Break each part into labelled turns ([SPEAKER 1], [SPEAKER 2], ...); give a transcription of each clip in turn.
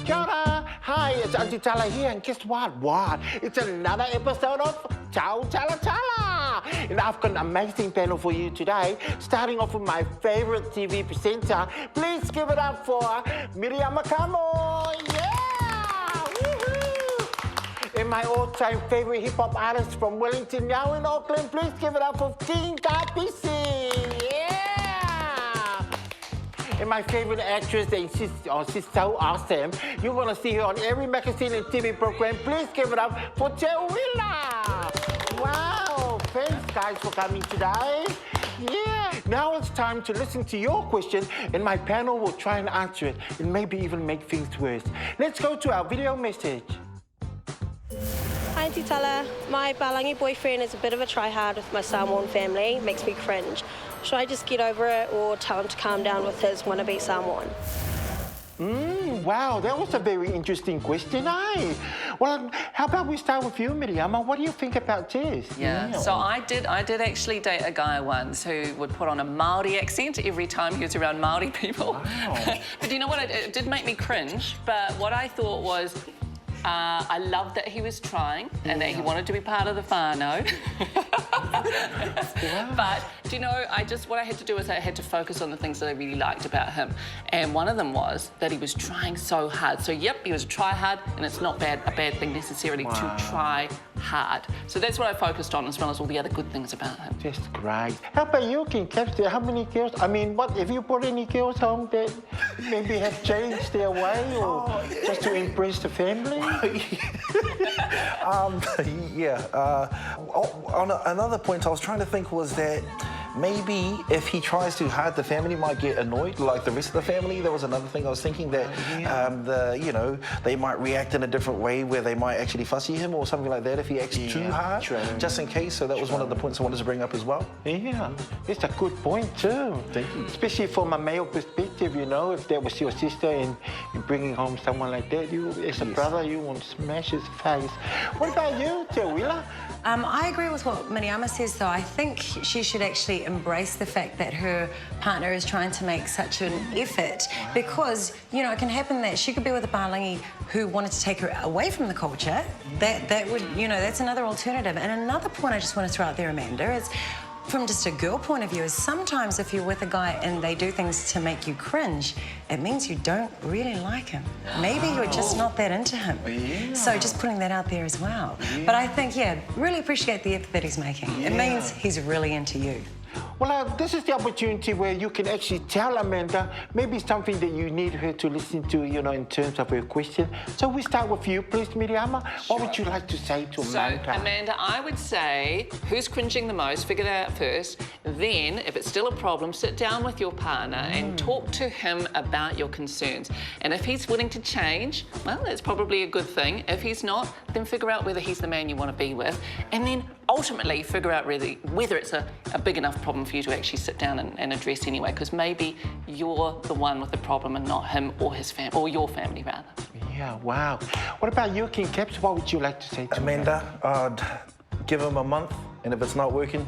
[SPEAKER 1] Kia ora. Hi, it's Aunty Tala here, and guess what? It's another episode of Tala Tautalatala. And I've got an amazing panel for you today, starting off with my favorite TV presenter. Please give it up for Miriam Makamo. Yeah! Woohoo! And my all-time favorite hip-hop artist from Wellington, now in Auckland. Please give it up for King Kapisi. Yeah! And my favorite actress, and she's so awesome. You're gonna see her on every magazine and TV program. Please give it up for Teuila. Wow, thanks guys for coming today. Yeah, now it's time to listen to your question, and my panel will try and answer it, and maybe even make things worse. Let's go to our video message.
[SPEAKER 2] Hi Aunty Tala, my Palangi boyfriend is a bit of a try-hard with my Samoan family, makes me cringe. Should I just get over it or tell him to calm down with his wannabe Samoan?
[SPEAKER 1] Wow, that was a very interesting question, eh? Well, how about we start with you, Miriam? What do you think about this?
[SPEAKER 3] Yeah, so I did actually date a guy once who would put on a Māori accent every time he was around Māori people. Wow. But you know what, it did make me cringe, but what I thought was, I loved that he was trying and that he wanted to be part of the whānau. But, do you know, what I had to do is I had to focus on the things that I really liked about him. And one of them was that he was trying so hard. So, yep, he was a try-hard, and it's not a bad thing necessarily to try hard. So that's what I focused on, as well as all the other good things about him.
[SPEAKER 1] Just great. How about you, King Captain? How many girls? I mean, what, have you brought any girls home that maybe have changed their way or just to impress the family?
[SPEAKER 4] Another point I was trying to think was that maybe if he tries too hard, the family might get annoyed, like the rest of the family. There was another thing I was thinking that, they might react in a different way where they might actually fussy him or something like that if he acts too hard, just in case. So that was one of the points I wanted to bring up as well.
[SPEAKER 1] Yeah, it's a good point too.
[SPEAKER 4] Thank you.
[SPEAKER 1] Especially from a male perspective, you know, if that was your sister and bringing home someone like that, you, as a brother, you want to smash his face. What about you, Teuila?
[SPEAKER 5] I agree with what Miriam says, though. I think she should actually embrace the fact that her partner is trying to make such an effort because, you know, it can happen that she could be with a Palangi who wanted to take her away from the culture. That would, you know, that's another alternative. And another point I just want to throw out there, Amanda, is from just a girl point of view, is sometimes if you're with a guy and they do things to make you cringe, it means you don't really like him. Maybe you're just not that into him. So just putting that out there as well. But I think, really appreciate the effort that he's making. It means he's really into you.
[SPEAKER 1] Well, this is the opportunity where you can actually tell Amanda maybe something that you need her to listen to, you know, in terms of her question. So we start with you, please, Miriam. What would you like to say to Amanda?
[SPEAKER 3] So, Amanda, I would say, who's cringing the most, figure that out first. Then, if it's still a problem, sit down with your partner and talk to him about your concerns. And if he's willing to change, well, that's probably a good thing. If he's not, then figure out whether he's the man you want to be with. And then ultimately figure out really whether it's a big enough problem for you to actually sit down and address anyway, because maybe you're the one with the problem and not him or his family, or your family rather.
[SPEAKER 1] Yeah, wow. What about you, King Caps? What would you like to say to
[SPEAKER 4] Amanda? I'd give him a month, and if it's not working,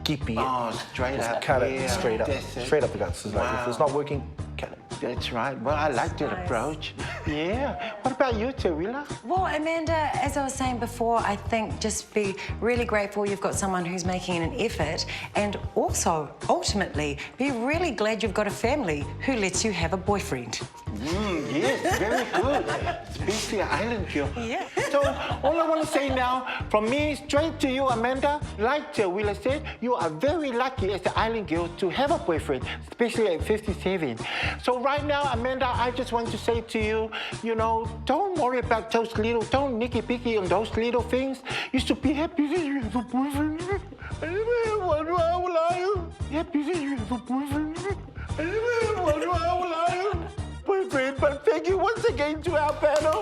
[SPEAKER 4] keep it.
[SPEAKER 1] Oh, straight up.
[SPEAKER 4] Cut it straight up. Straight up the guts. It's like, if it's not working, cut it.
[SPEAKER 1] That's right. Well, I like that approach. Yeah. What about you, Teuila?
[SPEAKER 5] Well, Amanda, as I was saying before, I think just be really grateful you've got someone who's making an effort, and also, ultimately, be really glad you've got a family who lets you have a boyfriend.
[SPEAKER 1] Yes, very good. Especially an island girl.
[SPEAKER 5] Yeah.
[SPEAKER 1] So, all I want to say now, from me straight to you, Amanda, like Teuila said, you are very lucky as an island girl to have a boyfriend, especially at 57. So right now, Amanda, I just want to say to you, you know, don't worry about those little, don't nicky-picky on those little things. You should be happy that you have a boyfriend. Happy that you have a boyfriend. Boyfriend, but thank you once again to our panel.